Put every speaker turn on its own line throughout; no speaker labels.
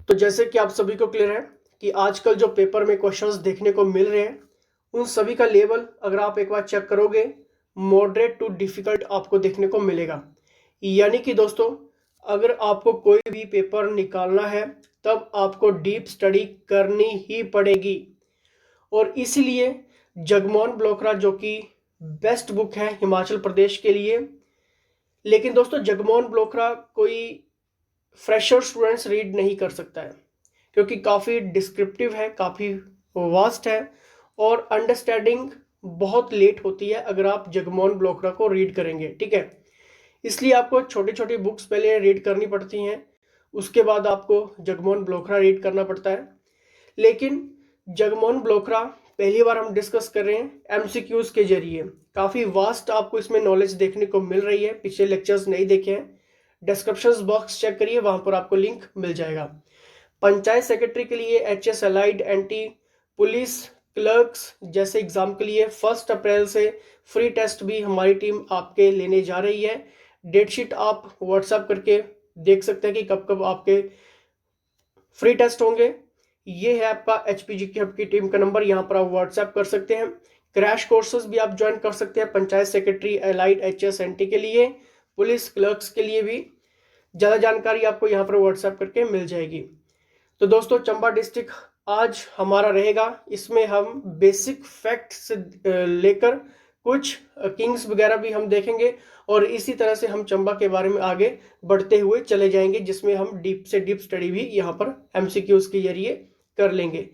तो जैसे कि आप सभी को क्लियर है कि आजकल जो पेपर में क्वेश्चंस देखने को मिल रहे हैं उन सभी का लेवल अगर आप एक बार चेक करोगे मॉडरेट टू डिफिकल्ट आपको देखने को मिलेगा। यानी कि दोस्तों अगर आपको कोई भी पेपर निकालना है तब आपको डीप स्टडी करनी ही पड़ेगी। और इसीलिए जगमोहन ब्लोकरा जो कि बेस्ट बुक है हिमाचल प्रदेश के लिए। लेकिन दोस्तों जगमोहन ब्लोकरा कोई फ्रेशर स्टूडेंट्स रीड नहीं कर सकता है क्योंकि काफ़ी डिस्क्रिप्टिव है, काफ़ी वास्ट है और अंडरस्टैंडिंग बहुत लेट होती है अगर आप जगमोहन ब्लोकरा को रीड करेंगे। ठीक है, इसलिए आपको छोटी छोटी बुक्स पहले रीड करनी पड़ती हैं, उसके बाद आपको जगमोहन ब्लोकरा रीड करना पड़ता है। लेकिन जगमोहन ब्लोकरा पहली बार हम डिस्कस कर रहे हैं एमसीक्यूज के जरिए। काफ़ी वास्ट आपको इसमें नॉलेज देखने को मिल रही है, पिछले लेक्चर्स नहीं देखे हैं डिस्क्रिप्शन बॉक्स चेक करिए, वहां पर आपको लिंक मिल जाएगा। पंचायत सेक्रेटरी के लिए HS allied anti police clerks जैसे एग्जाम के लिए 1 अप्रैल से फ्री टेस्ट भी हमारी टीम आपके लेने जा रही है। डेट शीट आप व्हाट्सएप करके देख सकते हैं कि कब कब आपके फ्री टेस्ट होंगे। ये है आपका एचपीजी की हब की टीम का नंबर, यहाँ पर आप व्हाट्सएप कर सकते हैं। क्रैश कोर्सेज भी आप ज्वाइन कर सकते हैं पंचायत सेक्रेटरी अलाइड एचएस एनटी के लिए, पुलिस क्लर्क्स के लिए भी। ज़्यादा जानकारी आपको यहाँ पर व्हाट्सएप करके मिल जाएगी। तो दोस्तों चंबा डिस्ट्रिक्ट आज हमारा रहेगा, इसमें हम बेसिक फैक्ट से लेकर कुछ किंग्स वगैरह भी हम देखेंगे और इसी तरह से हम चंबा के बारे में आगे बढ़ते हुए चले जाएंगे, जिसमें हम डीप से डीप स्टडी भी यहाँ पर एमसीक्यूज के जरिए कर लेंगे,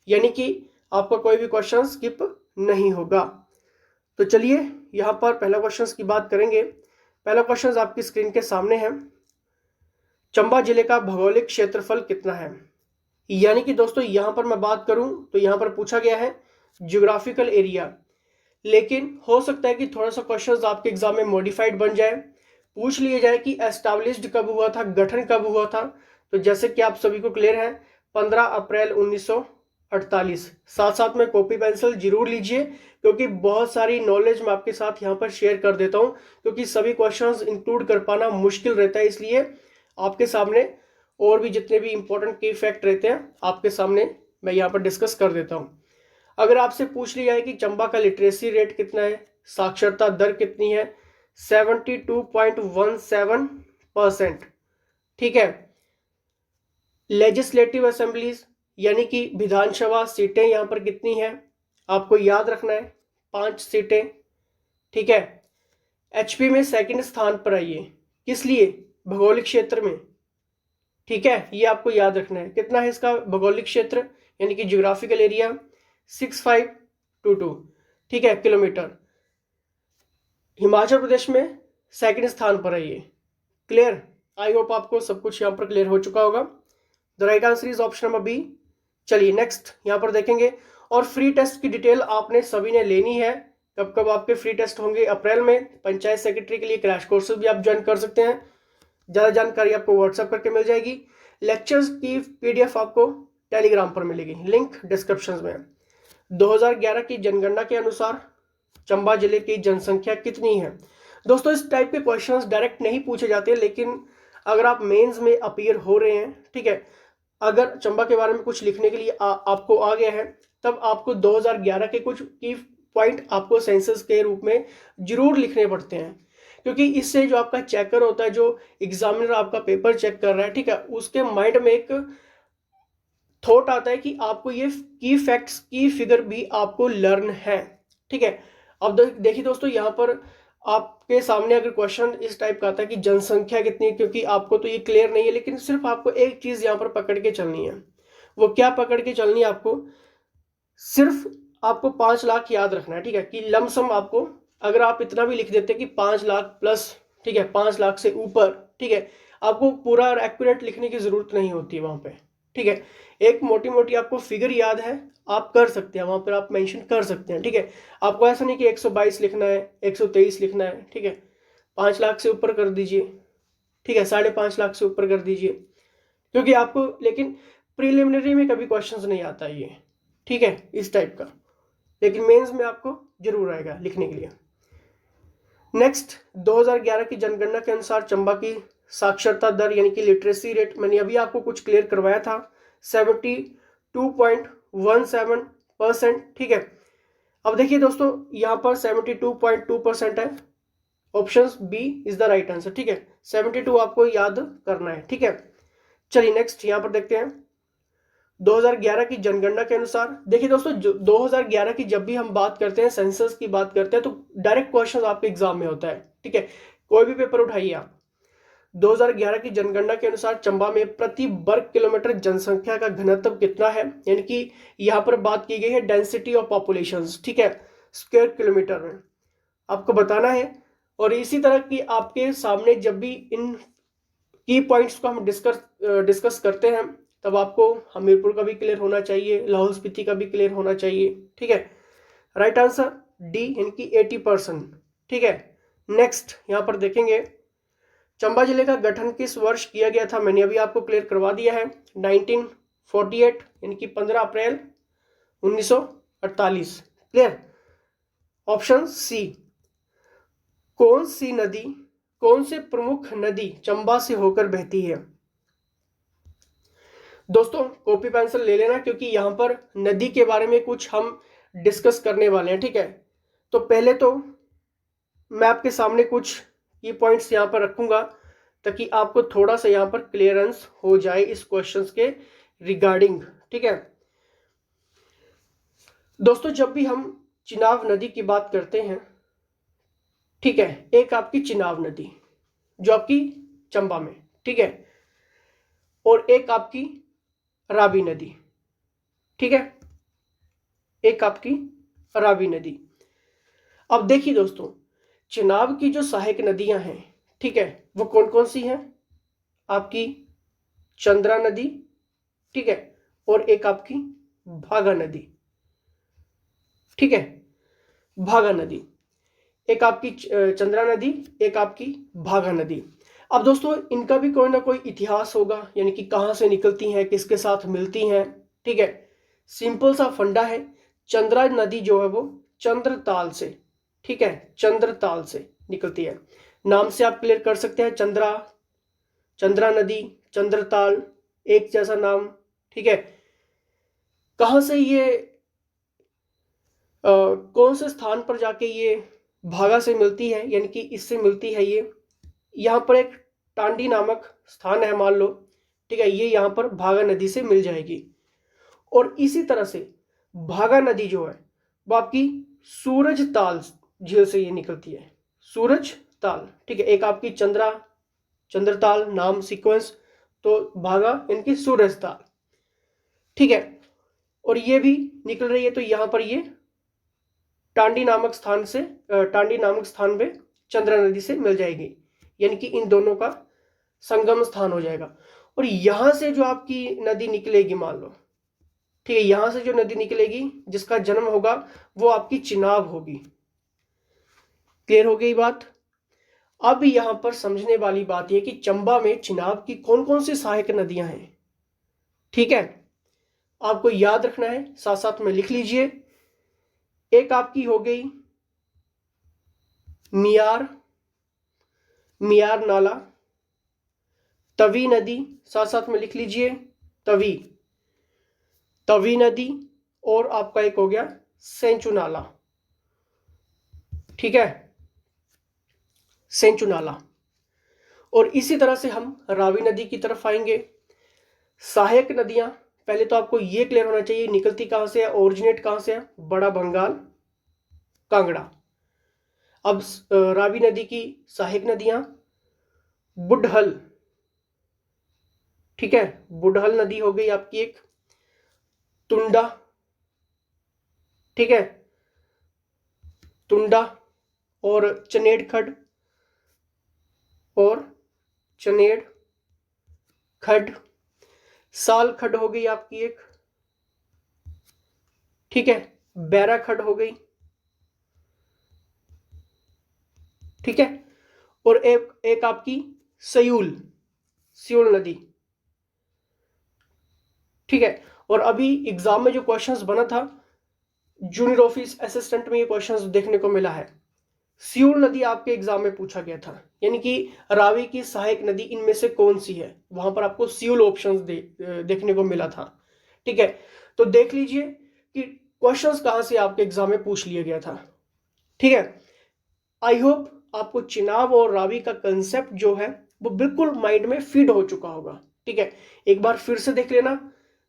यानी कि आपका कोई भी क्वेश्चन स्किप नहीं होगा। तो चलिए यहाँ पर पहला क्वेश्चन की बात करेंगे। पहला क्वेश्चन आपकी स्क्रीन के सामने है, चंबा जिले का भौगोलिक क्षेत्रफल कितना है। यानी कि दोस्तों यहाँ पर मैं बात करूं तो यहाँ पर पूछा गया है ज्योग्राफिकल एरिया, लेकिन हो सकता है कि थोड़ा सा क्वेश्चंस आपके एग्जाम में मॉडिफाइड बन जाए, पूछ लिया जाए कि एस्टैब्लिश्ड कब हुआ था, गठन कब हुआ था। तो जैसे कि आप सभी को क्लियर है 15 अप्रैल 1948। साथ साथ में कॉपी पेंसिल जरूर लीजिए क्योंकि बहुत सारी नॉलेज मैं आपके साथ यहाँ पर शेयर कर देता हूँ, क्योंकि सभी क्वेश्चंस इंक्लूड कर पाना मुश्किल रहता है, इसलिए आपके सामने और भी जितने भी इंपॉर्टेंट की फैक्ट रहते हैं आपके सामने मैं यहाँ पर डिस्कस कर देता हूँ। अगर आपसे पूछ लिया है कि चंबा का लिटरेसी रेट कितना है, साक्षरता दर कितनी है, 72.17%। ठीक है, लेजिस्लेटिव असेंबलीज यानी कि विधानसभा सीटें यहाँ पर कितनी है, आपको याद रखना है 5 सीटें। ठीक है, एचपी में सेकंड स्थान पर आई है, किस लिए, भौगोलिक क्षेत्र में। ठीक है, ये आपको याद रखना है। कितना है इसका भौगोलिक क्षेत्र यानी कि ज्योग्राफिकल एरिया, 6522। ठीक है, किलोमीटर। हिमाचल प्रदेश में सेकंड स्थान पर है ये। क्लियर, आई होप आपको सब कुछ यहाँ पर क्लियर हो चुका होगा। The right answer is option number B. चलिए नेक्स्ट यहाँ पर देखेंगे, और फ्री टेस्ट की डिटेल आपने सभी ने लेनी है। कब कब आपके फ्री टेस्ट होंगे, अप्रैल में। पंचायत सेक्रेटरी के लिए क्रैश कोर्सेज भी आप ज्वाइन कर सकते हैं, ज़्यादा जानकारी आपको व्हाट्सएप करके मिल जाएगी। लेक्चर्स की पीडीएफ आपको टेलीग्राम पर मिलेगी, लिंक डिस्क्रिप्शन में। 2011 की जनगणना के अनुसार चंबा जिले की जनसंख्या कितनी है। दोस्तों इस टाइप के क्वेश्चंस डायरेक्ट नहीं पूछे जाते, लेकिन अगर आप मेंस में अपीयर हो रहे हैं, ठीक है, अगर चंबा के बारे में कुछ लिखने के लिए आपको आ गया है, तब आपको 2011 के कुछ की पॉइंट आपको सेंसस के रूप में जरूर लिखने पड़ते हैं, क्योंकि इससे जो आपका चेकर होता है, जो एग्जामिनर आपका पेपर चेक कर रहा है, ठीक है, उसके माइंड में एक थॉट आता है कि आपको ये की फैक्ट्स की फिगर भी आपको लर्न है। ठीक है, अब देखिए दोस्तों यहाँ पर आपके सामने अगर क्वेश्चन इस टाइप का आता है कि जनसंख्या कितनी है, क्योंकि आपको तो ये क्लियर नहीं है, लेकिन सिर्फ आपको एक चीज यहाँ पर पकड़ के चलनी है। वो क्या पकड़ के चलनी है आपको, सिर्फ आपको 5 लाख याद रखना है। ठीक है, कि लमसम आपको अगर आप इतना भी लिख देते कि 5 लाख प्लस, ठीक है, 5 लाख से ऊपर, ठीक है, आपको पूरा एक्यूरेट लिखने की जरूरत नहीं होती है वहां पे। ठीक है, एक मोटी मोटी आपको फिगर याद है, आप कर सकते हैं, वहां पर आप मेंशन कर सकते हैं। ठीक है, आपको ऐसा नहीं कि 122 लिखना है, 123 लिखना है। ठीक है, 5 लाख से ऊपर कर दीजिए, ठीक है, 5.5 लाख से ऊपर कर दीजिए, क्योंकि आपको लेकिन प्रिलिमिनरी में कभी क्वेश्चंस नहीं आता ये। ठीक है, इस टाइप का, लेकिन मेंस में आपको जरूर आएगा लिखने के लिए। नेक्स्ट, 2011 की जनगणना के अनुसार चंबा की साक्षरता दर यानी कि लिटरेसी रेट मैंने अभी आपको कुछ क्लियर करवाया था 72.17%। ठीक है, अब देखिए दोस्तों यहाँ पर 72.2% है, option B is the right answer. ठीक है, 72 आपको याद करना है। ठीक है, चलिए नेक्स्ट यहाँ पर देखते हैं 2011 की जनगणना के अनुसार। देखिए दोस्तों 2011 की जब भी हम बात करते हैं, सेंसस की बात करते हैं, तो डायरेक्ट क्वेश्चन आपके एग्जाम में होता है। ठीक है, कोई भी पेपर उठाइए आप। 2011 की जनगणना के अनुसार चंबा में प्रति वर्ग किलोमीटर जनसंख्या का घनत्व कितना है, यानी कि यहाँ पर बात की गई है डेंसिटी ऑफ पॉपुलेशन। ठीक है, स्क्वायर किलोमीटर में आपको बताना है। और इसी तरह की आपके सामने जब भी इन की पॉइंट्स को हम डिस्कस करते हैं, तब आपको हमीरपुर का भी क्लियर होना चाहिए, लाहौल स्पीति का भी क्लियर होना चाहिए। ठीक है, राइट आंसर डी इनकी 80%। ठीक है, नेक्स्ट यहाँ पर देखेंगे चंबा जिले का गठन किस वर्ष किया गया था, मैंने अभी आपको क्लियर करवा दिया है 1948 यानी कि 15 अप्रैल 1948। Clear, option C. कौन सी नदी, कौन से प्रमुख नदी चंबा से होकर बहती है? दोस्तों कॉपी पेंसिल ले लेना, क्योंकि यहां पर नदी के बारे में कुछ हम डिस्कस करने वाले हैं। ठीक है, तो पहले तो मैं आपके सामने कुछ की पॉइंट्स यहां पर रखूंगा ताकि आपको थोड़ा सा यहां पर क्लियरेंस हो जाए इस क्वेश्चंस के रिगार्डिंग। ठीक है दोस्तों, जब भी हम चिनाब नदी की बात करते हैं, ठीक है, एक आपकी चिनाब नदी जो आपकी चंबा में, ठीक है, और एक आपकी रावी नदी। ठीक है, एक आपकी रावी नदी। अब देखिए दोस्तों, चिनाब की जो सहायक नदियां हैं, ठीक है, वो कौन कौन सी हैं? आपकी चंद्रा नदी, ठीक है, और एक आपकी भागा नदी। ठीक है, भागा नदी, एक आपकी चंद्रा नदी, एक आपकी भागा नदी। अब दोस्तों इनका भी कोई ना कोई इतिहास होगा, यानी कि कहां से निकलती हैं, किसके साथ मिलती हैं। ठीक है, सिंपल सा फंडा है, चंद्रा नदी जो है वो चंद्रताल से, ठीक है, चंद्रताल से निकलती है। नाम से आप क्लियर कर सकते हैं, चंद्रा, चंद्रा नदी, चंद्रताल, एक जैसा नाम। ठीक है, कहां से ये कौन से स्थान पर जाके ये भागा से मिलती है, यानी कि इससे मिलती है ये, यहाँ पर एक टांडी नामक स्थान है मान लो। ठीक है, ये यहाँ पर भागा नदी से मिल जाएगी। और इसी तरह से भागा नदी जो है वो आपकी सूरज ताल झील से ये निकलती है, सूरज ताल। ठीक है, एक आपकी चंद्रा, चंद्रताल नाम सीक्वेंस, तो भागा इनकी सूरज ताल। ठीक है, और ये भी निकल रही है, तो यहाँ पर ये टांडी नामक स्थान से, टांडी नामक स्थान पे चंद्रा नदी से मिल जाएगी, यानी कि इन दोनों का संगम स्थान हो जाएगा। और यहां से जो आपकी नदी निकलेगी मान लो, ठीक है, यहां से जो नदी निकलेगी जिसका जन्म होगा वो आपकी चिनाब होगी। क्लियर हो गई बात? अब यहां पर समझने वाली बात यह कि चंबा में चिनाब की कौन कौन सी सहायक नदियां हैं। ठीक है, आपको याद रखना है, साथ साथ में लिख लीजिए। एक आपकी हो गई मियार, मियार नाला, तवी नदी, साथ साथ में लिख लीजिए तवी, तवी नदी, और आपका एक हो गया सेंचु नाला। ठीक है, सेंचु नाला। और इसी तरह से हम रावी नदी की तरफ आएंगे। सहायक नदियां, पहले तो आपको यह क्लियर होना चाहिए निकलती कहां से है, ओरिजिनेट कहां से है, बड़ा बंगाल, कांगड़ा। अब रावी नदी की सहायक नदियां बुढ़ल, ठीक है, बुढ़ल नदी हो गई आपकी एक, तुंडा, ठीक है, तुंडा, और चनेड़ खड, और चनेड़ खड, साल खड हो गई आपकी एक, ठीक है, बैरा खड हो गई, ठीक है, और एक आपकी सयूल, सियूल नदी। ठीक है, और अभी एग्जाम में जो क्वेश्चंस बना था जूनियर ऑफिस असिस्टेंट में, ये क्वेश्चंस देखने को मिला है, सियूल नदी आपके एग्जाम में पूछा गया था, यानी कि रावी की सहायक नदी इनमें से कौन सी है, वहां पर आपको सियूल ऑप्शंस देखने को मिला था। ठीक है, तो देख लीजिए कि क्वेश्चंस कहां से आपके एग्जाम में पूछ लिया गया था। ठीक है, आई होप आपको चिनाब और रावी का कंसेप्ट जो है वो बिल्कुल माइंड में फीड हो चुका होगा। ठीक है, एक बार फिर से देख लेना,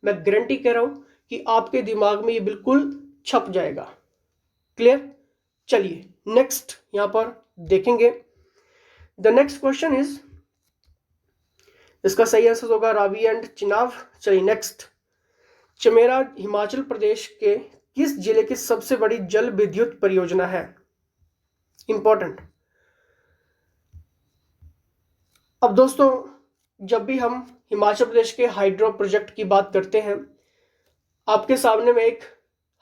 मैं गारंटी कह रहा हूं कि आपके दिमाग में ये बिल्कुल छप जाएगा। क्लियर? चलिए नेक्स्ट यहां पर देखेंगे। द नेक्स्ट क्वेश्चन इज, इसका सही आंसर होगा रावी एंड चिनाब। चलिए नेक्स्ट, चमेरा हिमाचल प्रदेश के किस जिले की सबसे बड़ी जल विद्युत परियोजना है? इंपॉर्टेंट। अब दोस्तों, जब भी हम हिमाचल प्रदेश के हाइड्रो प्रोजेक्ट की बात करते हैं, आपके सामने मैं एक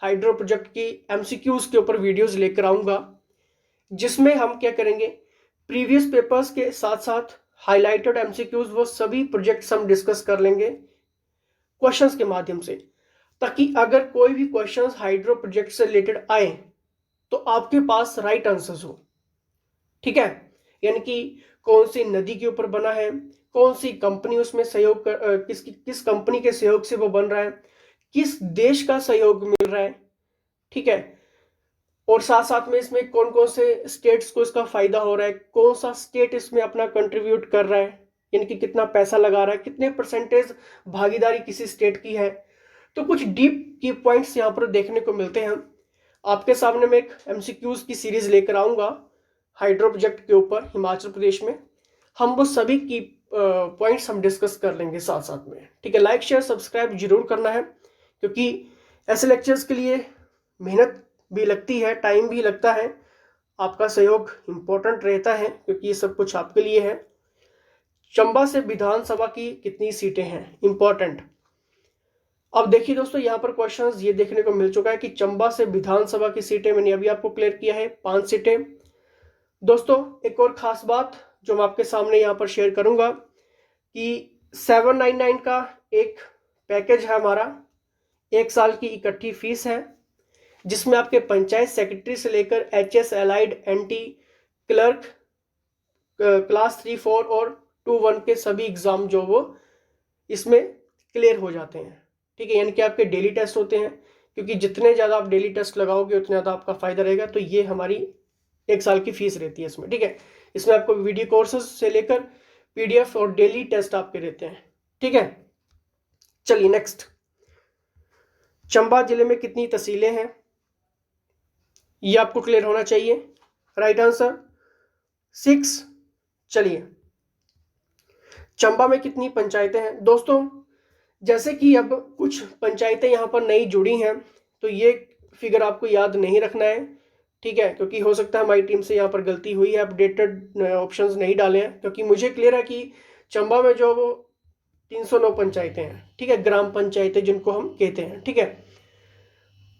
हाइड्रो प्रोजेक्ट की एमसीक्यूज के ऊपर वीडियोस लेकर आऊंगा, जिसमें हम क्या करेंगे, प्रीवियस पेपर्स के साथ साथ हाईलाइटेड एमसीक्यूज वो सभी प्रोजेक्ट्स हम डिस्कस कर लेंगे क्वेश्चंस के माध्यम से, ताकि अगर कोई भी क्वेश्चंस हाइड्रो प्रोजेक्ट से रिलेटेड आए तो आपके पास राइट आंसर्स हो। ठीक है, यानी कि कौन सी नदी के ऊपर बना है, कौन सी कंपनी उसमें सहयोग कर, किस कंपनी के सहयोग से वो बन रहा है, किस देश का सहयोग मिल रहा है। ठीक है, और साथ साथ में इसमें कौन कौन से स्टेट्स को इसका फायदा हो रहा है, कौन सा स्टेट इसमें अपना कंट्रीब्यूट कर रहा है, यानी कि कितना पैसा लगा रहा है, कितने परसेंटेज भागीदारी किसी स्टेट की है। तो कुछ डीप की पॉइंट्स यहाँ पर देखने को मिलते हैं। आपके सामने मैं एक एमसीक्यूज की सीरीज लेकर आऊंगा हाइड्रो प्रोजेक्ट के ऊपर हिमाचल प्रदेश में, हम वो सभी की पॉइंट्स हम डिस्कस कर लेंगे साथ साथ में। ठीक है, लाइक शेयर सब्सक्राइब जरूर करना है, क्योंकि ऐसे लेक्चर्स के लिए मेहनत भी लगती है, टाइम भी लगता है, आपका सहयोग इंपॉर्टेंट रहता है, क्योंकि ये सब कुछ आपके लिए है। चंबा से विधानसभा की कितनी सीटें हैं? इंपॉर्टेंट। अब देखिए दोस्तों, यहाँ पर क्वेश्चंस ये देखने को मिल चुका है कि चंबा से विधानसभा की सीटें मैंने अभी आपको क्लियर किया है, 5 सीटें। दोस्तों एक और खास बात जो मैं आपके सामने यहाँ पर शेयर करूंगा कि 799 का एक पैकेज है हमारा, 1 साल की इकट्ठी फीस है, जिसमें आपके पंचायत सेक्रेटरी से लेकर HS allied NT clerk class 3, 4 और 2, 1 के सभी एग्जाम जो वो इसमें क्लियर हो जाते हैं। ठीक है, यानी कि आपके डेली टेस्ट होते हैं, क्योंकि जितने ज़्यादा आप डेली टेस्ट लगाओगे उतना ज़्यादा आपका फायदा रहेगा। तो ये हमारी 1 साल की फीस रहती है इसमें। ठीक है, इसमें आपको वीडियो कोर्सेज से लेकर PDF और डेली टेस्ट आपके रहते हैं। ठीक है, चलिए नेक्स्ट, चंबा जिले में कितनी तहसीलें हैं? ये आपको क्लियर होना चाहिए। Right answer 6। चलिए, चंबा में कितनी पंचायतें हैं? दोस्तों जैसे कि अब कुछ पंचायतें यहाँ पर नई जुड़ी हैं, तो ये फिगर आपको याद नहीं रखना है। ठीक है, क्योंकि हो सकता है हमारी टीम से यहाँ पर गलती हुई है, अपडेटेड ऑप्शंस नहीं डाले हैं, क्योंकि मुझे क्लियर है कि चंबा में जो वो 309 पंचायतें हैं। ठीक है, ग्राम पंचायतें जिनको हम कहते हैं। ठीक है,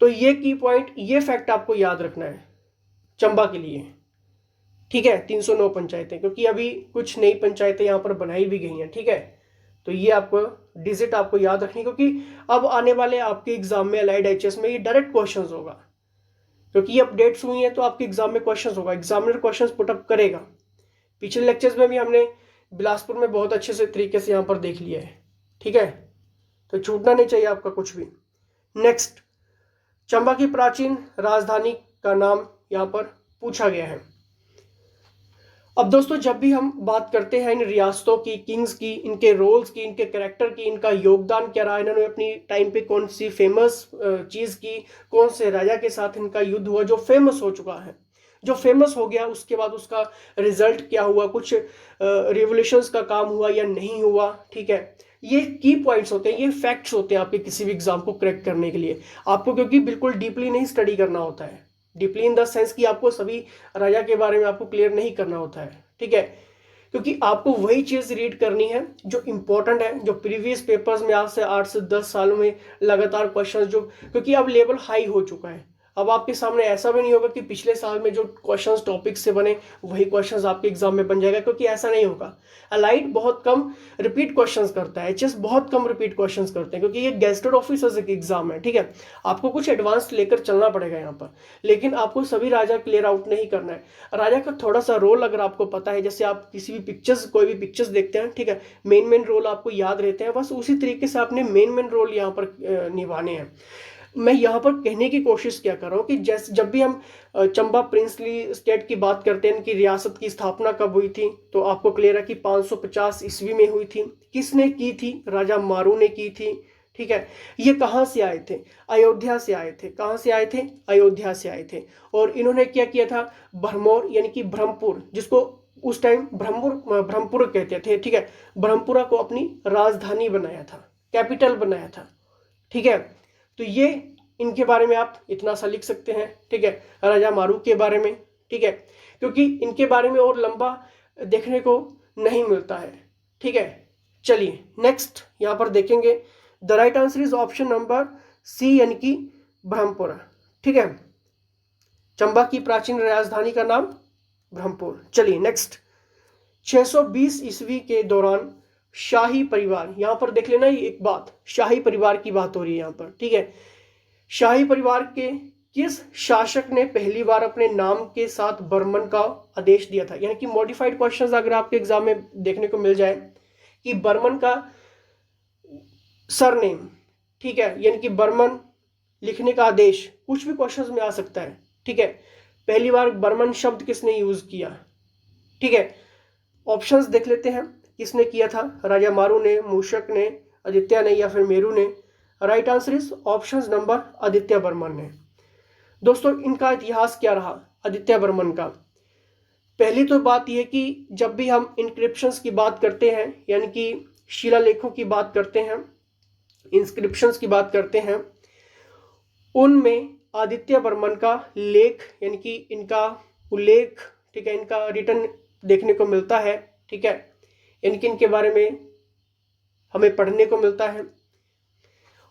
तो ये की पॉइंट, ये फैक्ट आपको याद रखना है चंबा के लिए। ठीक है, 309 पंचायतें, क्योंकि अभी कुछ नई पंचायतें यहाँ पर बनाई भी गई हैं। ठीक है, तो ये आपको डिजिट आपको याद रखनी, क्योंकि अब आने वाले आपके एग्जाम में अलाइड HS में ये डायरेक्ट क्वेश्चंस होगा, क्योंकि ये अपडेट्स हुई हैं तो आपके एग्जाम में क्वेश्चंस होगा, एग्जामिनर क्वेश्चंस पुटअप करेगा। पिछले लेक्चर्स में भी हमने बिलासपुर में बहुत अच्छे से तरीके से यहाँ पर देख लिया है। ठीक है, तो छूटना नहीं चाहिए आपका कुछ भी। नेक्स्ट, चंबा की प्राचीन राजधानी का नाम यहाँ पर पूछा गया है। अब दोस्तों जब भी हम बात करते हैं इन रियासतों की, किंग्स की, इनके रोल्स की, इनके कैरेक्टर की, इनका योगदान क्या रहा, इन्होंने अपनी टाइम पे कौन सी फेमस चीज़ की, कौन से राजा के साथ इनका युद्ध हुआ जो फेमस हो चुका है, जो फेमस हो गया, उसके बाद उसका रिजल्ट क्या हुआ, कुछ रिवोल्यूशंस का काम हुआ या नहीं हुआ। ठीक है, ये की पॉइंट्स होते हैं, ये फैक्ट्स होते हैं आपके किसी भी एग्जाम को क्रैक करने के लिए आपको, क्योंकि बिल्कुल डीपली नहीं स्टडी करना होता है। डीपली इन द सेंस कि आपको सभी राजा के बारे में आपको क्लियर नहीं करना होता है। ठीक है, क्योंकि आपको वही चीज़ रीड करनी है जो इंपॉर्टेंट है, जो प्रीवियस पेपर्स में आज से 8 से 10 सालों में लगातार क्वेश्चन जो, क्योंकि अब लेवल हाई हो चुका है, अब आपके सामने ऐसा भी नहीं होगा कि पिछले साल में जो क्वेश्चंस टॉपिक से बने वही क्वेश्चंस आपके एग्जाम में बन जाएगा, क्योंकि ऐसा नहीं होगा। अलाइट बहुत कम रिपीट क्वेश्चंस करता है, एचएस बहुत कम रिपीट क्वेश्चंस करते हैं, क्योंकि ये गेस्टेड ऑफिसर्स का एग्जाम है, ठीक है। आपको कुछ एडवांस लेकर चलना पड़ेगा यहाँ पर, लेकिन आपको सभी राजा क्लियर आउट नहीं करना है। राजा का थोड़ा सा रोल अगर आपको पता है, जैसे आप किसी भी पिक्चर्स, कोई भी पिक्चर्स देखते हैं, ठीक है, मेन रोल आपको याद रहते हैं, बस उसी तरीके से आपने मेन रोल यहाँ पर निभाने हैं। मैं यहाँ पर कहने की कोशिश क्या कर रहा हूँ कि जैसे जब भी हम चंबा प्रिंसली स्टेट की बात करते हैं, इनकी रियासत की स्थापना कब हुई थी, तो आपको क्लियर है कि 550 ईस्वी में हुई थी। किसने की थी? राजा मारू ने की थी, ठीक है। ये कहाँ से आए थे? अयोध्या से आए थे। कहाँ से आए थे? अयोध्या से आए थे। और इन्होंने क्या किया था? भरमौर यानी कि ब्रह्मपुर, जिसको उस टाइम ब्रह्मपुर कहते थे, ठीक है, ब्रह्मपुरा को अपनी राजधानी बनाया था, कैपिटल बनाया था, ठीक है। तो ये इनके बारे में आप इतना सा लिख सकते हैं, ठीक है, राजा मारू के बारे में, ठीक है, क्योंकि इनके बारे में और लंबा देखने को नहीं मिलता है, ठीक है। चलिए नेक्स्ट यहां पर देखेंगे। The right answer is option number C, यानी कि ब्रह्मपुरा, ठीक है। चंबा की प्राचीन राजधानी का नाम ब्रह्मपुर। चलिए नेक्स्ट। 620 ईस्वी के दौरान शाही परिवार, यहां पर देख लेना, ये एक बात, शाही परिवार की बात हो रही है यहां पर, ठीक है। शाही परिवार के किस शासक ने पहली बार अपने नाम के साथ बर्मन का आदेश दिया था? यानी कि मॉडिफाइड क्वेश्चंस अगर आपके एग्जाम में देखने को मिल जाए कि बर्मन का सरनेम, ठीक है, यानी कि बर्मन लिखने का आदेश, कुछ भी क्वेश्चंस में आ सकता है, ठीक है। पहली बार बर्मन शब्द किसने यूज किया, ठीक है। ऑप्शंस देख लेते हैं, किसने किया था? राजा मारू ने, मूषक ने, आदित्य ने, या फिर मेरू ने। Right answer is option number Aditya Varman ने। दोस्तों इनका इतिहास क्या रहा आदित्य वर्मन का? पहली तो बात यह कि जब भी हम इंस्क्रिप्शंस की बात करते हैं, यानी कि शिलालेखों की बात करते हैं, इंस्क्रिप्शंस की बात करते हैं, उनमें आदित्य वर्मन का लेख यानी कि इनका उल्लेख, ठीक है, इनका रिटर्न देखने को मिलता है, ठीक है, यानी कि इनके बारे में हमें पढ़ने को मिलता है।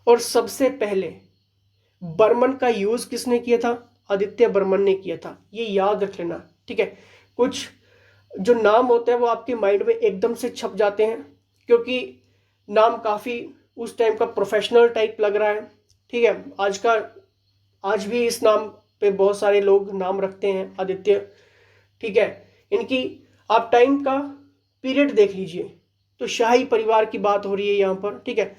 और सबसे पहले बर्मन का यूज किसने किया था? आदित्य वर्मन ने किया था, ये याद रख लेना, ठीक है। कुछ जो नाम होते हैं वो आपके माइंड में एकदम से छप जाते हैं, क्योंकि नाम काफी उस टाइम का प्रोफेशनल टाइप लग रहा है, ठीक है। आज भी इस नाम पे बहुत सारे लोग नाम रखते हैं आदित्य, ठीक है। इनकी आप टाइम का पीरियड देख लीजिए, तो शाही परिवार की बात हो रही है यहाँ पर, ठीक है।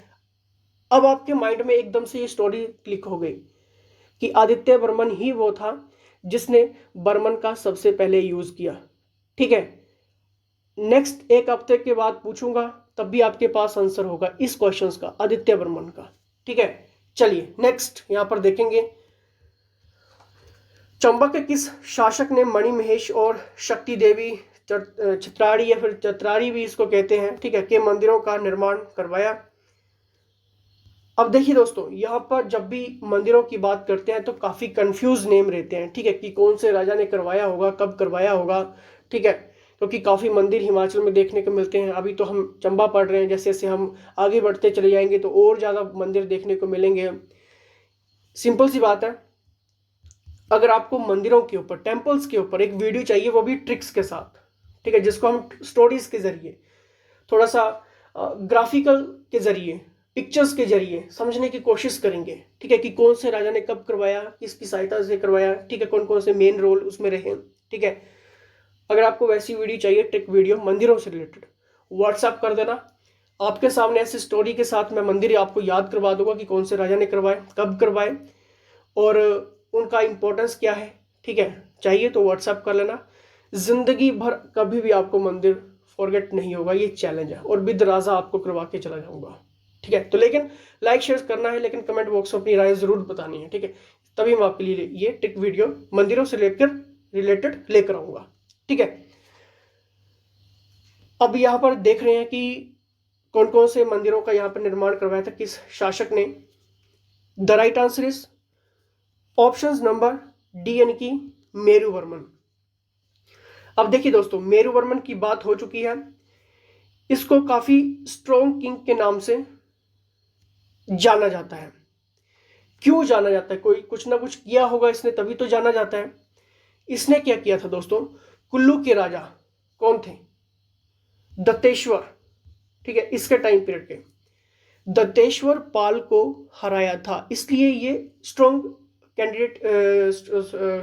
अब आपके माइंड में एकदम से ये स्टोरी क्लिक हो गई कि आदित्य वर्मन ही वो था जिसने बर्मन का सबसे पहले यूज किया, ठीक है। नेक्स्ट एक हफ्ते के बाद पूछूंगा, तब भी आपके पास आंसर होगा इस क्वेश्चन का, आदित्य वर्मन का, ठीक है। चलिए नेक्स्ट यहां पर देखेंगे। चंबा के किस शासक ने मणिमहेश और शक्ति देवी, चित्राड़ी या फिर चत्राड़ी भी इसको कहते हैं, ठीक है, के मंदिरों का निर्माण करवाया? अब देखिए दोस्तों, यहाँ पर जब भी मंदिरों की बात करते हैं तो काफी कंफ्यूज नेम रहते हैं, ठीक है, कि कौन से राजा ने करवाया होगा, कब करवाया होगा, ठीक है, क्योंकि काफी मंदिर हिमाचल में देखने को मिलते हैं। अभी तो हम चंबा पढ़ रहे हैं, जैसे जैसे हम आगे बढ़ते चले जाएंगे तो और ज्यादा मंदिर देखने को मिलेंगे। सिंपल सी बात है, अगर आपको मंदिरों के ऊपर, टेम्पल्स के ऊपर एक वीडियो चाहिए, वो भी ट्रिक्स के साथ, ठीक है, जिसको हम स्टोरीज के जरिए, थोड़ा सा ग्राफिकल के जरिए, पिक्चर्स के जरिए समझने की कोशिश करेंगे, ठीक है, कि कौन से राजा ने कब करवाया, किसकी सहायता से करवाया, ठीक है, कौन कौन से मेन रोल उसमें रहे, ठीक है। अगर आपको वैसी वीडियो चाहिए, ट्रिक वीडियो मंदिरों से रिलेटेड, व्हाट्सएप कर देना। आपके सामने ऐसी स्टोरी के साथ मैं मंदिर आपको याद करवा दूंगा कि कौन से राजा ने करवाए, कब करवाए और उनका इंपॉर्टेंस क्या है, ठीक है। चाहिए तो व्हाट्सएप कर लेना। जिंदगी भर कभी भी आपको मंदिर फॉरगेट नहीं होगा, ये चैलेंज है, और विद राजा आपको करवा के चला जाऊंगा, ठीक है। तो लेकिन लाइक शेयर करना है, लेकिन कमेंट बॉक्स में अपनी राय जरूर बतानी है, ठीक है, तभी मैं आपके लिए ये टिक वीडियो मंदिरों से लेकर रिलेटेड लेकर आऊंगा, ठीक है। अब यहाँ पर देख रहे हैं कि कौन कौन से मंदिरों का यहाँ पर निर्माण करवाया था किस शासक ने। The right answer is option number D, यानी कि मेरुवर्मन। अब देखिए दोस्तों, मेरुवर्मन की बात हो चुकी है। इसको काफी स्ट्रॉन्ग किंग के नाम से जाना जाता है, क्यों जाना जाता है? कोई कुछ ना कुछ किया होगा इसने, तभी तो जाना जाता है। इसने क्या किया था दोस्तों? कुल्लू के राजा कौन थे? दत्तेश्वर, ठीक है, इसके टाइम पीरियड के दत्तेश्वर पाल को हराया था, इसलिए ये स्ट्रॉन्ग कैंडिडेट,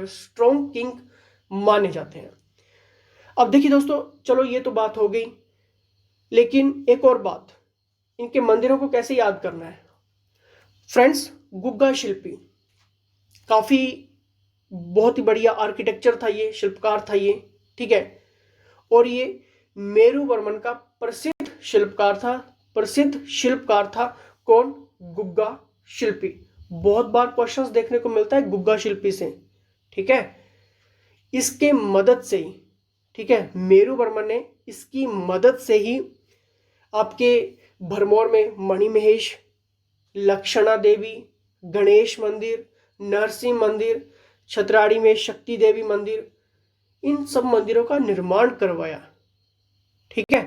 स्ट्रॉन्ग किंग माने जाते हैं। अब देखिए दोस्तों, चलो ये तो बात हो गई, लेकिन एक और बात, इनके मंदिरों को कैसे याद करना है फ्रेंड्स? गुग्गा शिल्पी काफी बहुत ही बढ़िया आर्किटेक्चर था, ये शिल्पकार था ये, ठीक है। और ये मेरू वर्मन का प्रसिद्ध शिल्पकार था। कौन? गुग्गा शिल्पी। बहुत बार क्वेश्चंस देखने को मिलता है गुग्गा शिल्पी से, ठीक है। इसके मदद से ही, ठीक है, मेरू वर्मन ने इसकी मदद से ही आपके भरमौर में मणिमहेश, लक्षणा देवी, गणेश मंदिर, नरसिंह मंदिर, छतराड़ी में शक्ति देवी मंदिर, इन सब मंदिरों का निर्माण करवाया, ठीक है।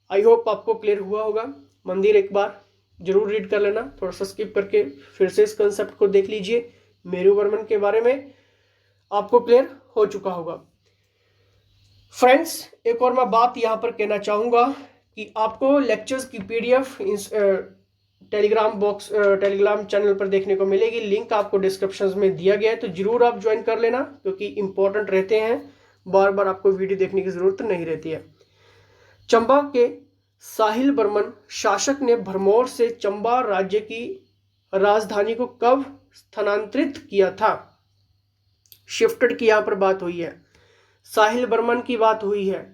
आई होप आपको क्लियर हुआ होगा। मंदिर एक बार जरूर रीड कर लेना, थोड़ा सा स्किप करके फिर से इस कंसेप्ट को देख लीजिए। मेरू वर्मन के बारे में आपको क्लियर हो चुका होगा। फ्रेंड्स, एक और मैं बात यहां पर कहना चाहूंगा कि आपको लेक्चर्स की पीडीएफ टेलीग्राम चैनल पर देखने को मिलेगी। लिंक आपको डिस्क्रिप्शन में दिया गया है, तो जरूर आप ज्वाइन कर लेना, क्योंकि इंपॉर्टेंट रहते हैं, बार बार आपको वीडियो देखने की जरूरत नहीं रहती है। चंबा के साहिल बर्मन शासक ने भरमौर से चंबा राज्य की राजधानी को कब स्थानांतरित किया था? शिफ्टेड की यहां पर बात हुई है, साहिल बर्मन की बात हुई है।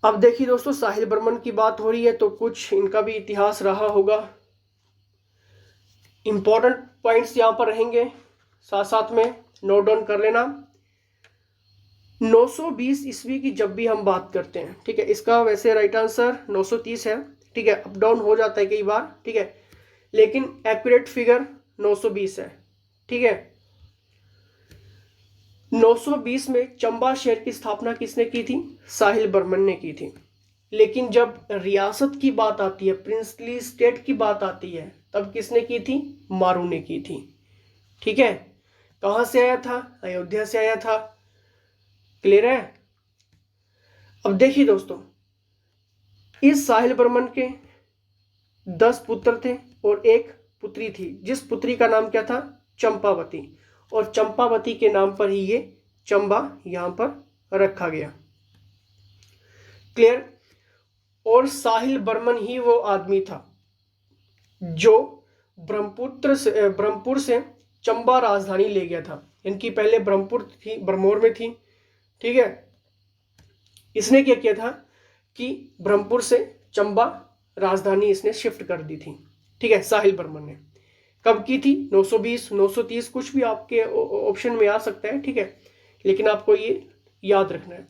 अब देखिए दोस्तों, साहिल बर्मन की बात हो रही है तो कुछ इनका भी इतिहास रहा होगा। इंपॉर्टेंट पॉइंट्स यहां पर रहेंगे, साथ साथ में नोट डाउन कर लेना। 920 ईस्वी की जब भी हम बात करते हैं, ठीक है, इसका वैसे राइट आंसर 930 है, ठीक है, अप डाउन हो जाता है कई बार, ठीक है, लेकिन एक्यूरेट फिगर 920 है, ठीक है। 920 में चंबा शहर की स्थापना किसने की थी? साहिल बर्मन ने की थी। लेकिन जब रियासत की बात आती है, प्रिंसली स्टेट की बात आती है, तब किसने की थी? मारू ने की थी, ठीक है। कहां से आया था? अयोध्या से आया था। क्लियर है? अब देखिए दोस्तों, इस साहिल बर्मन के 10 पुत्र थे और एक पुत्री थी, जिस पुत्री का नाम क्या था? चंपावती। और चंपावती के नाम पर ही ये चंबा यहां पर रखा गया। क्लियर? और साहिल बर्मन ही वो आदमी था जो ब्रह्मपुर से चंबा राजधानी ले गया था। इनकी पहले ब्रह्मौर में थी, ठीक है। इसने क्या किया था कि ब्रह्मपुर से चंबा राजधानी इसने शिफ्ट कर दी थी, ठीक है, साहिल बर्मन ने। कब की थी? 920, 930, कुछ भी आपके ऑप्शन में आ सकता है, ठीक है, लेकिन आपको ये याद रखना है।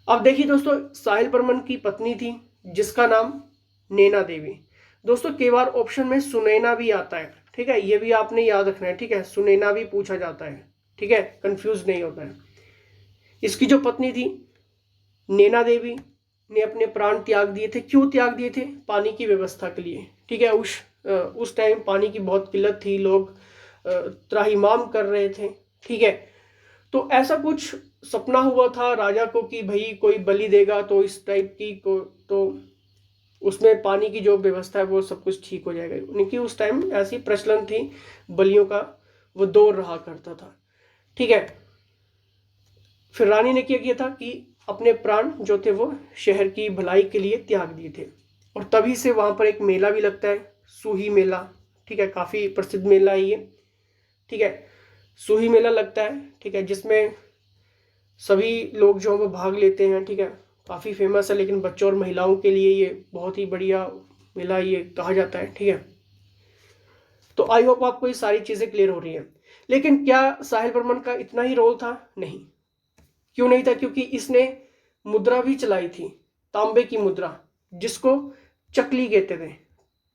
अब देखिए दोस्तों, साहिल बर्मन की पत्नी थी जिसका नाम नैना देवी। दोस्तों कई बार ऑप्शन में सुनैना भी आता है, ठीक है, ये भी आपने याद रखना है, ठीक है, सुनैना भी पूछा जाता है, ठीक है, कंफ्यूज नहीं होता है। इसकी जो पत्नी थी नैना देवी ने अपने प्राण त्याग दिए थे। क्यों त्याग दिए थे? पानी की व्यवस्था के लिए, ठीक है। उस टाइम पानी की बहुत किल्लत थी, लोग त्राहिमाम कर रहे थे, ठीक है। तो ऐसा कुछ सपना हुआ था राजा को कि भाई कोई बलि देगा तो इस टाइप की को, तो उसमें पानी की जो व्यवस्था है वो सब कुछ ठीक हो जाएगा। उनकी उस टाइम ऐसी प्रचलन थी, बलियों का वो दौर रहा करता था, ठीक है। फिर रानी ने क्या किया था कि अपने प्राण जो थे वो शहर की भलाई के लिए त्याग दिए थे। और तभी से वहां पर एक मेला भी लगता है, सूही मेला, ठीक है, काफी प्रसिद्ध मेला है ये, ठीक है। सूही मेला लगता है, ठीक है, जिसमें सभी लोग जो वो भाग लेते हैं, ठीक है, काफी फेमस है। लेकिन बच्चों और महिलाओं के लिए ये बहुत ही बढ़िया मेला ये कहा जाता है, ठीक है। तो आई होप आपको ये सारी चीजें क्लियर हो रही है। लेकिन क्या साहिल बर्मन का इतना ही रोल था? नहीं। क्यों नहीं था? क्योंकि इसने मुद्रा भी चलाई थी, तांबे की मुद्रा, जिसको चकली कहते थे,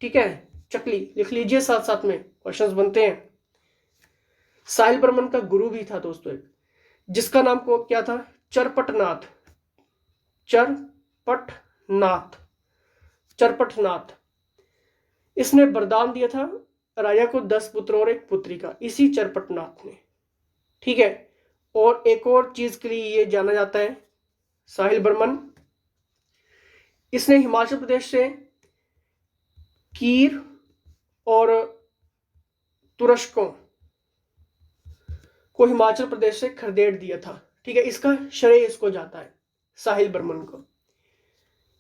ठीक है, चकली लिख लीजिए, साथ साथ में क्वेश्चंस बनते हैं। साहिल बर्मन का गुरु भी था दोस्तों एक, जिसका नाम को क्या था? चरपटनाथ। चरपटनाथ इसने वरदान दिया था राजा को 10 पुत्र और एक पुत्री का, इसी चरपटनाथ ने। ठीक है, और एक और चीज के लिए ये जाना जाता है, साहिल बर्मन। इसने हिमाचल प्रदेश से कीर और तुरस्कों को हिमाचल प्रदेश से खदेड़ दिया था। ठीक है, इसका श्रेय इसको जाता है, साहिल बर्मन को।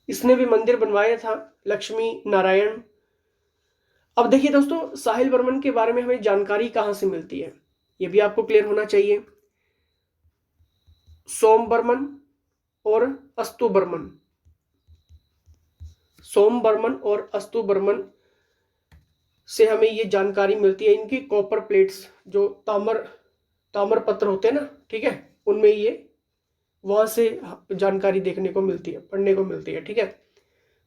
इसने भी मंदिर बनवाया था, लक्ष्मी नारायण। अब देखिए दोस्तों, साहिल बर्मन के बारे में हमें जानकारी कहां से मिलती है, ये भी आपको क्लियर होना चाहिए। सोम बर्मन और अस्तु बर्मन, सोम बर्मन और अस्तु बर्मन से हमें ये जानकारी मिलती है। इनकी कॉपर प्लेट्स, जो ताम्र पत्र होते हैं ना, ठीक है, उनमें ये वहां से जानकारी देखने को मिलती है, पढ़ने को मिलती है। ठीक है,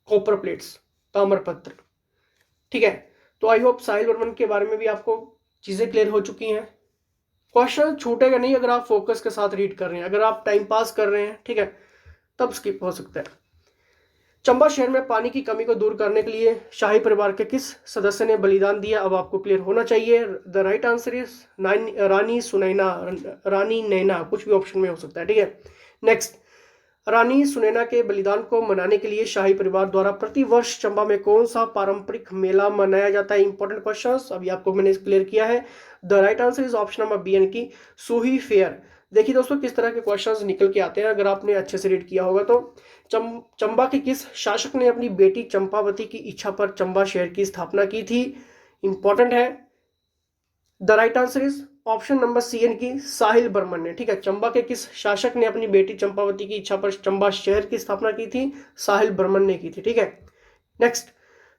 कॉपर प्लेट्स, ताम्र पत्र। ठीक है, तो आई होप साहिल बर्मन के बारे में भी आपको चीजें क्लियर हो चुकी हैं। क्वेश्चन छूटेगा नहीं अगर आप फोकस के साथ रीड कर रहे हैं। अगर आप टाइम पास कर रहे हैं, ठीक है, तब स्किप हो सकता है। चंबा शहर में पानी की कमी को दूर करने के लिए शाही परिवार के किस सदस्य ने बलिदान दिया, अब आपको क्लियर होना चाहिए। द राइट आंसर इज रानी सुनैना, रानी नैना, कुछ भी ऑप्शन में हो सकता है। ठीक है, नेक्स्ट, रानी सुनैना के बलिदान को मनाने के लिए शाही परिवार द्वारा प्रति वर्ष चंबा में कौन सा पारंपरिक मेला मनाया जाता है। इंपॉर्टेंट क्वेश्चंस अभी आपको मैंने क्लियर किया है। The right answer is option number B, यानी कि सूही फेयर। देखिए दोस्तों, किस तरह के क्वेश्चंस निकल के आते हैं अगर आपने अच्छे से रीड किया होगा तो। चंबा के किस शासक ने अपनी बेटी चंपावती की इच्छा पर चंबा शहर की स्थापना की थी। इंपॉर्टेंट है। The right answer is option number C, यानी कि साहिल बर्मन ने। ठीक है, चंबा के किस शासक ने अपनी बेटी चंपावती की इच्छा पर चंबा शहर की स्थापना की थी, साहिल बर्मन ने की थी। ठीक है, नेक्स्ट,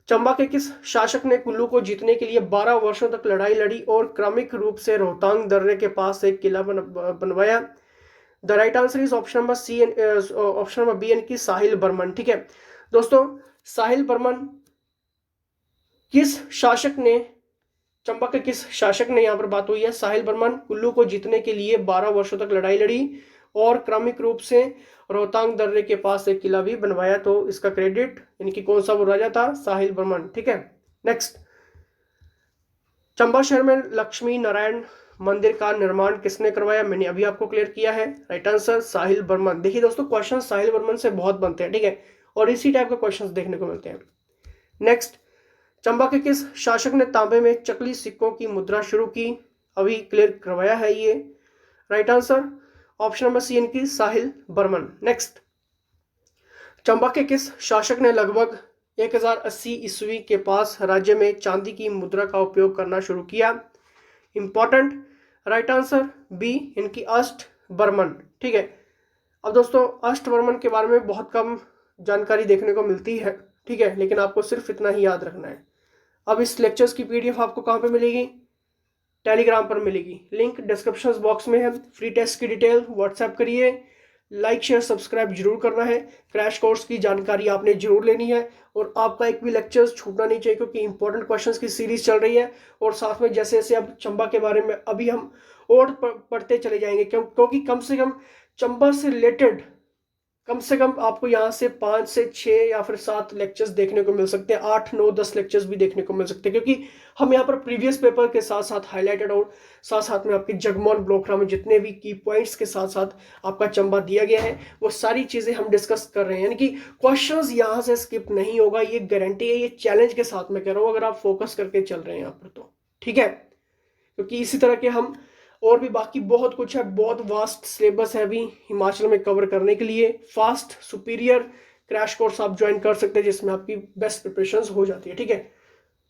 चंबा के किस शासक ने कुल्लू को जीतने के लिए 12 वर्षों तक लड़ाई लड़ी और क्रमिक रूप से रोहतांग दर्रे के पास एक किला बनवाया। The right answer is option number C, option number B, यानी कि साहिल बर्मन। ठीक है दोस्तों, साहिल बर्मन किस शासक ने, चंबा के किस शासक ने, यहां पर बात हुई है, साहिल बर्मन कुल्लू को जीतने के लिए 12 वर्षों तक लड़ाई लड़ी और क्रमिक रूप से रोहतांग दर्रे के पास एक किला भी बनवाया। तो इसका क्रेडिट, यानी कि कौन सा वो राजा था, साहिल बर्मन। ठीक है, नेक्स्ट, चंबा शहर में लक्ष्मी नारायण मंदिर का निर्माण किसने करवाया, मैंने अभी आपको क्लियर किया है। राइट आंसर साहिल बर्मन। देखिए दोस्तों, क्वेश्चन साहिल बर्मन से बहुत बनते हैं। ठीक है, और इसी टाइप के क्वेश्चन देखने को मिलते हैं। नेक्स्ट, चंबा के किस शासक ने तांबे में चकली सिक्कों की मुद्रा शुरू की, अभी क्लियर करवाया है ये। Right answer option number C, यानी कि साहिल बर्मन। नेक्स्ट, चंबा के किस शासक ने लगभग 1080 ईस्वी के पास राज्य में चांदी की मुद्रा का उपयोग करना शुरू किया। इंपॉर्टेंट, राइट आंसर बी, इनकी अष्ट बर्मन। ठीक है, अब दोस्तों अष्ट बर्मन के बारे में बहुत कम जानकारी देखने को मिलती है। ठीक है, लेकिन आपको सिर्फ इतना ही याद रखना है। अब इस लेक्चर्स की पीडीएफ आपको कहां पे मिलेगी, टेलीग्राम पर मिलेगी, लिंक डिस्क्रिप्शन बॉक्स में है। फ्री टेस्ट की डिटेल व्हाट्सएप करिए, लाइक शेयर सब्सक्राइब जरूर करना है। क्रैश कोर्स की जानकारी आपने जरूर लेनी है और आपका एक भी लेक्चर्स छूटना नहीं चाहिए, क्योंकि इंपॉर्टेंट क्वेश्चंस की सीरीज चल रही है। और साथ में जैसे जैसे अब चंबा के बारे में अभी हम और पढ़ते चले जाएंगे, क्योंकि कम से कम चंबा से रिलेटेड कम से कम आपको यहाँ से 5 से 6 या फिर 7 लेक्चर्स देखने को मिल सकते हैं, 8 9 10 लेक्चर्स भी देखने को मिल सकते हैं, क्योंकि हम यहाँ पर प्रीवियस पेपर के साथ साथ हाईलाइटेड और साथ साथ में आपके जगमोहन ब्लॉकरा में जितने भी की पॉइंट्स के साथ साथ आपका चंबा दिया गया है, वो सारी चीजें हम डिस्कस कर रहे हैं। यानी कि क्वेश्चंस यहाँ से स्किप नहीं होगा, ये गारंटी है, ये चैलेंज के साथ में कह रहा हूँ, अगर आप फोकस करके चल रहे हैं यहाँ पर तो। ठीक है, क्योंकि इसी तरह के हम और भी बाकी बहुत कुछ है, बहुत वास्ट सिलेबस है अभी हिमाचल में कवर करने के लिए। फास्ट सुपीरियर क्रैश कोर्स आप ज्वाइन कर सकते हैं, जिसमें आपकी बेस्ट प्रिपरेशन हो जाती है। ठीक है,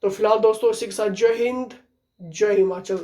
तो फिलहाल दोस्तों इसी के साथ जय हिंद, जय हिमाचल।